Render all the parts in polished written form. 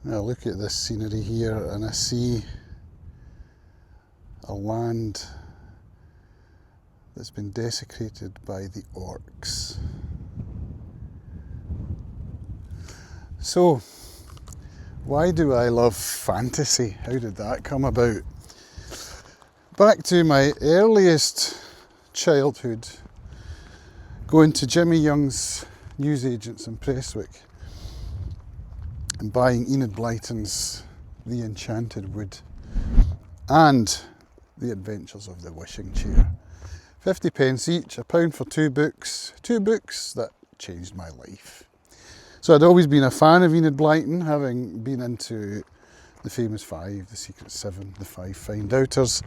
Now look at this scenery here, and I see a land that's been desecrated by the orcs. So, why do I love fantasy? How did that come about? Back to my earliest childhood, going to Jimmy Young's newsagents in Prestwick and buying Enid Blyton's The Enchanted Wood and The Adventures of the Wishing Chair. 50 pence each, £1 for two books that changed my life. So I'd always been a fan of Enid Blyton, having been into the famous 5, the Secret 7, the 5 Find Outers.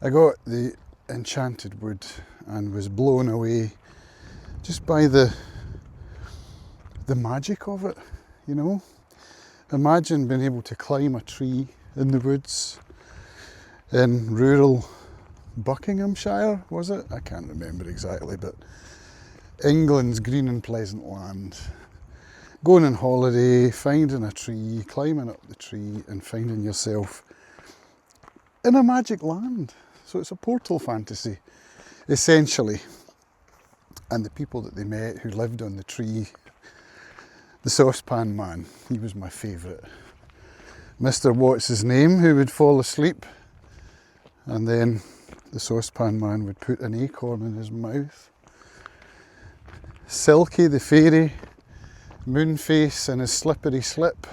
I got the Enchanted Wood and was blown away just by the magic of it, you know. Imagine being able to climb a tree in the woods in rural Buckinghamshire, was it? I can't remember exactly, but England's green and pleasant land. Going on holiday, finding a tree, climbing up the tree and finding yourself in a magic land. So it's a portal fantasy, essentially. And the people that they met who lived on the tree, the saucepan man, he was my favourite. Mr. What's his name, who would fall asleep, and then the saucepan man would put an acorn in his mouth. Silky the fairy, Moonface and his slippery slip,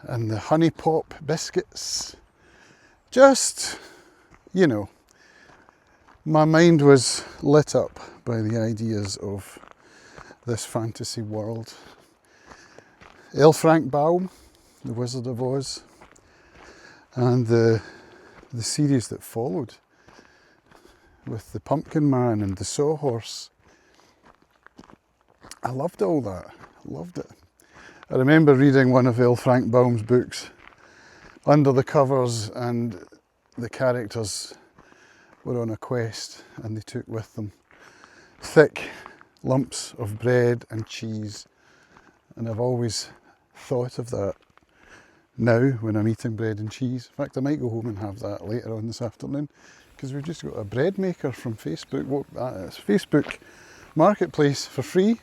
and the honey pop biscuits. Just, you know, my mind was lit up by the ideas of this fantasy world. L. Frank Baum, The Wizard of Oz, and the series that followed with the Pumpkin Man and the Sawhorse. I loved all that. I loved it. I remember reading one of L. Frank Baum's books under the covers, and the characters were on a quest and they took with them thick lumps of bread and cheese, and I've always thought of that now when I'm eating bread and cheese. In fact, I might go home and have that later on this afternoon, because we've just got a bread maker from Facebook. It's Facebook Marketplace for free.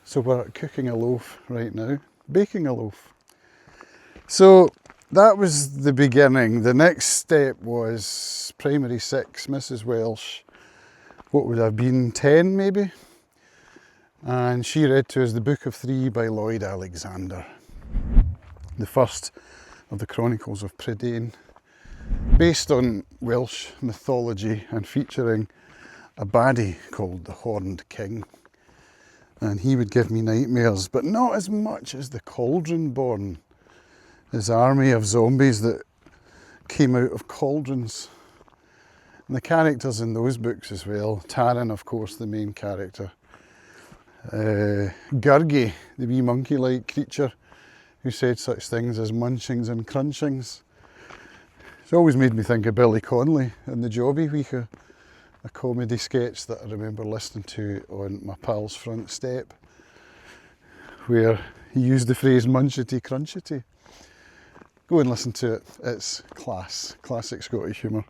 So we're cooking a loaf right now, baking a loaf. So that was the beginning. The next step was primary 6, Mrs. Welsh, what would have been 10 maybe? And she read to us The Book of Three by Lloyd Alexander, the first of the Chronicles of Prydain, based on Welsh mythology and featuring a baddie called the Horned King. And he would give me nightmares, but not as much as the Cauldron Born, his army of zombies that came out of cauldrons. And the characters in those books as well. Taran, of course, the main character. Gurgi, the wee monkey-like creature who said such things as munchings and crunchings. It's always made me think of Billy Connolly in The Jobby Week, a comedy sketch that I remember listening to on my pal's front step, where he used the phrase munchity crunchity. Go and listen to it, it's classic Scottish humour.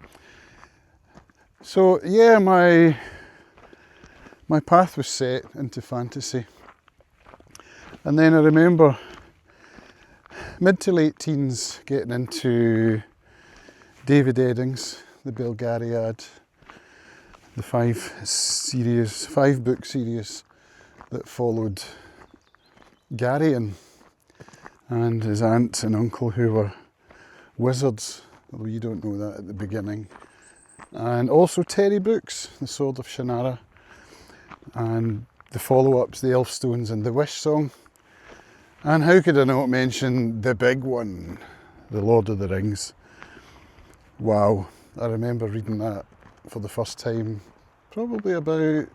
So yeah, my path was set into fantasy. And then I remember mid to late teens getting into David Eddings, the Belgariad, the 5-book series that followed Garion and his aunt and uncle, who were wizards, although you don't know that at the beginning. And also Terry Brooks, The Sword of Shannara, and the follow-ups, The Elfstones and The Wish Song. And how could I not mention the big one, The Lord of the Rings. Wow, I remember reading that for the first time, probably about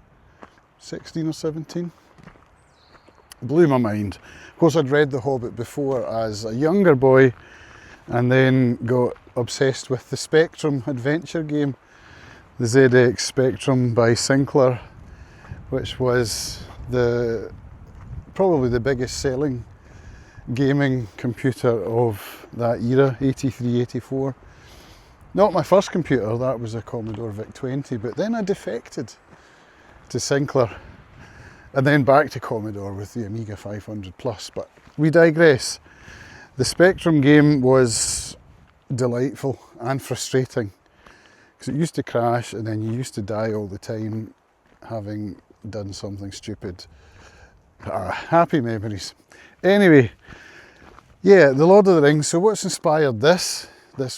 16 or 17. It blew my mind. Of course, I'd read The Hobbit before as a younger boy, and then got obsessed with the Spectrum adventure game, the ZX Spectrum by Sinclair, which was probably the biggest selling gaming computer of that era, 83, 84. Not my first computer, that was a Commodore VIC-20, but then I defected to Sinclair and then back to Commodore with the Amiga 500 Plus, but we digress. The Spectrum game was delightful and frustrating because it used to crash and then you used to die all the time having done something stupid. Happy memories. Anyway, yeah, The Lord of the Rings. So what's inspired this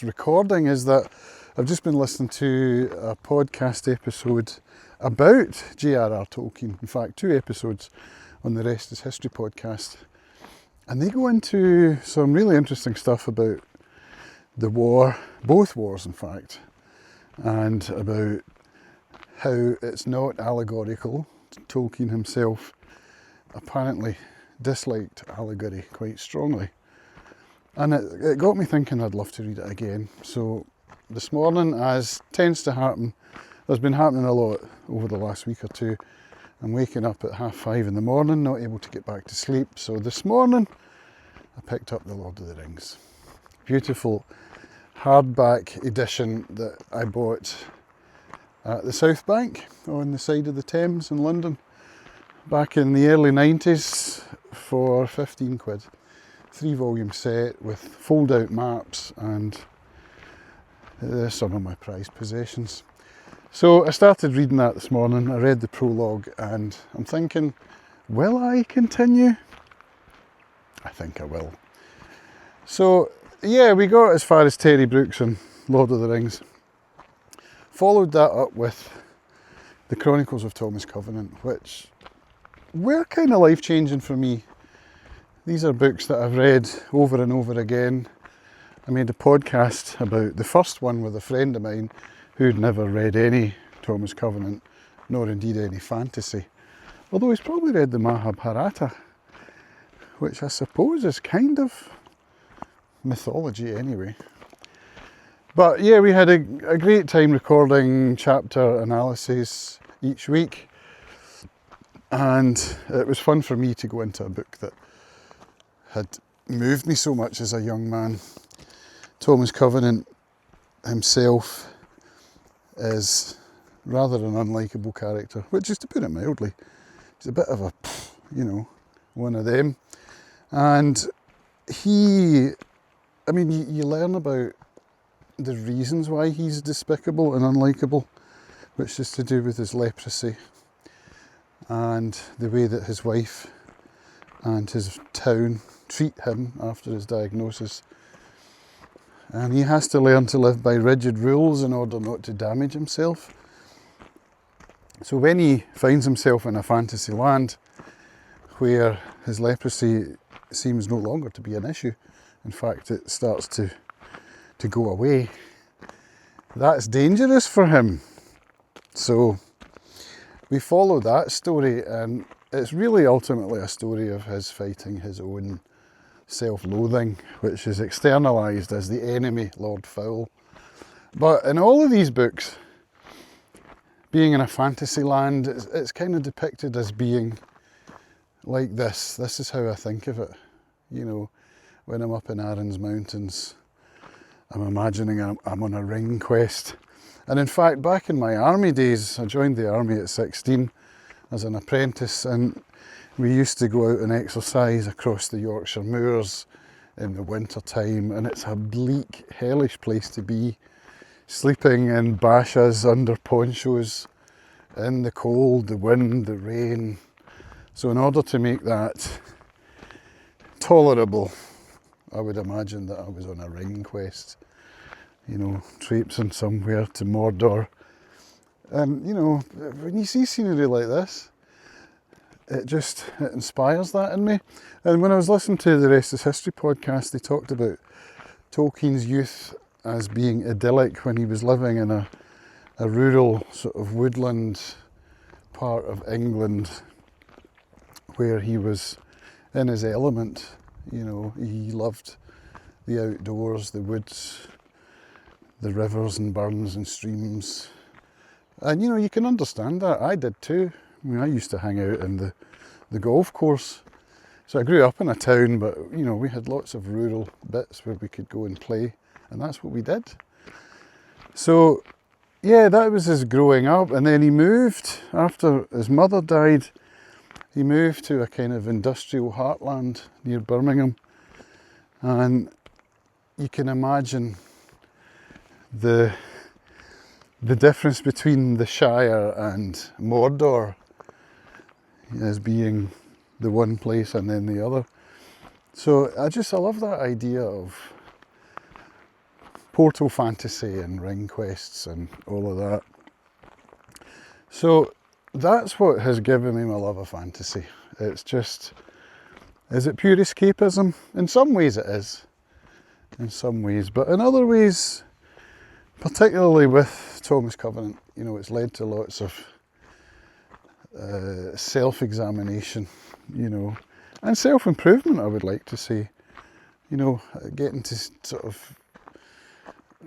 recording is that I've just been listening to a podcast episode about J.R.R. Tolkien. In fact, 2 episodes on the Rest is History podcast. And they go into some really interesting stuff about the war, both wars in fact, and about how it's not allegorical. Tolkien himself apparently disliked allegory quite strongly. And it got me thinking I'd love to read it again. So this morning, as tends to happen, there's been happening a lot over the last week or two. I'm waking up at 5:30 in the morning, not able to get back to sleep. So this morning, I picked up The Lord of the Rings. Beautiful hardback edition that I bought at the South Bank on the side of the Thames in London back in the early 90s for 15 quid. 3-volume set with fold-out maps, and they're some of my prized possessions. So I started reading that this morning. I read the prologue and I'm thinking, will I continue? I think I will. So yeah, we got as far as Terry Brooks and Lord of the Rings. Followed that up with the Chronicles of Thomas Covenant, which were kind of life-changing for me. These are books that I've read over and over again. I made a podcast about the first one with a friend of mine who'd never read any Thomas Covenant, nor indeed any fantasy. Although he's probably read the Mahabharata, which I suppose is kind of mythology anyway. But yeah, we had a great time recording chapter analyses each week. And it was fun for me to go into a book that had moved me so much as a young man. Thomas Covenant himself is rather an unlikable character, which is to put it mildly. He's a bit of a, one of them. And you learn about the reasons why he's despicable and unlikable, which is to do with his leprosy and the way that his wife and his town treat him after his diagnosis. And he has to learn to live by rigid rules in order not to damage himself. So when he finds himself in a fantasy land where his leprosy seems no longer to be an issue, in fact it starts to go away, that's dangerous for him. So we follow that story, and it's really ultimately a story of his fighting his own self-loathing, which is externalised as the enemy, Lord Foul. But in all of these books, being in a fantasy land, it's kind of depicted as being like this. This is how I think of it. When I'm up in Arran's Mountains, I'm imagining I'm on a ring quest. And in fact, back in my army days, I joined the army at 16 as an apprentice, and we used to go out and exercise across the Yorkshire moors in the winter time, and it's a bleak, hellish place to be, sleeping in bashas under ponchos, in the cold, the wind, the rain. So in order to make that tolerable, I would imagine that I was on a ring quest, traipsing somewhere to Mordor. And, when you see scenery like this, it inspires that in me. And when I was listening to the Rest is History podcast, they talked about Tolkien's youth as being idyllic when he was living in a rural sort of woodland part of England where he was in his element. He loved the outdoors, the woods, the rivers and burns and streams. And you can understand that. I did too. I used to hang out in the golf course So I grew up in a town, but you know, we had lots of rural bits where we could go and play, and that's what we did. So yeah, that was his growing up, and then he moved after his mother died. He moved to a kind of industrial heartland near Birmingham, and you can imagine the difference between the Shire and Mordor as being the one place and then the other. So I love that idea of portal fantasy and ring quests and all of that. So that's what has given me my love of fantasy. It's just, is it pure escapism? In some ways it is, in some ways, but in other ways, particularly with Thomas Covenant, you know, it's led to lots of self-examination, you know, and self-improvement, I would like to say. You know, getting to sort of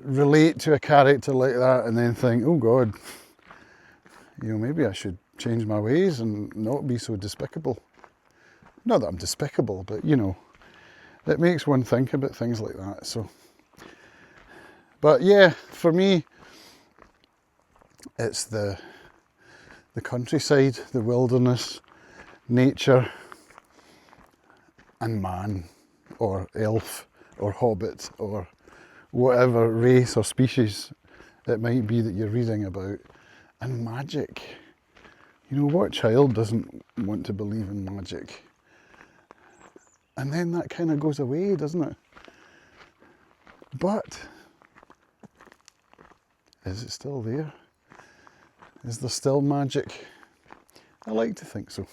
relate to a character like that and then think, oh God, you know, maybe I should change my ways and not be so despicable. Not that I'm despicable, but you know, it makes one think about things like that. So, but yeah, for me, it's the countryside, the wilderness, nature, and man, or elf, or hobbit, or whatever race or species it might be that you're reading about, and magic. You know, what child doesn't want to believe in magic? And then that kind of goes away, doesn't it? But is it still there? Is there still magic? I like to think so.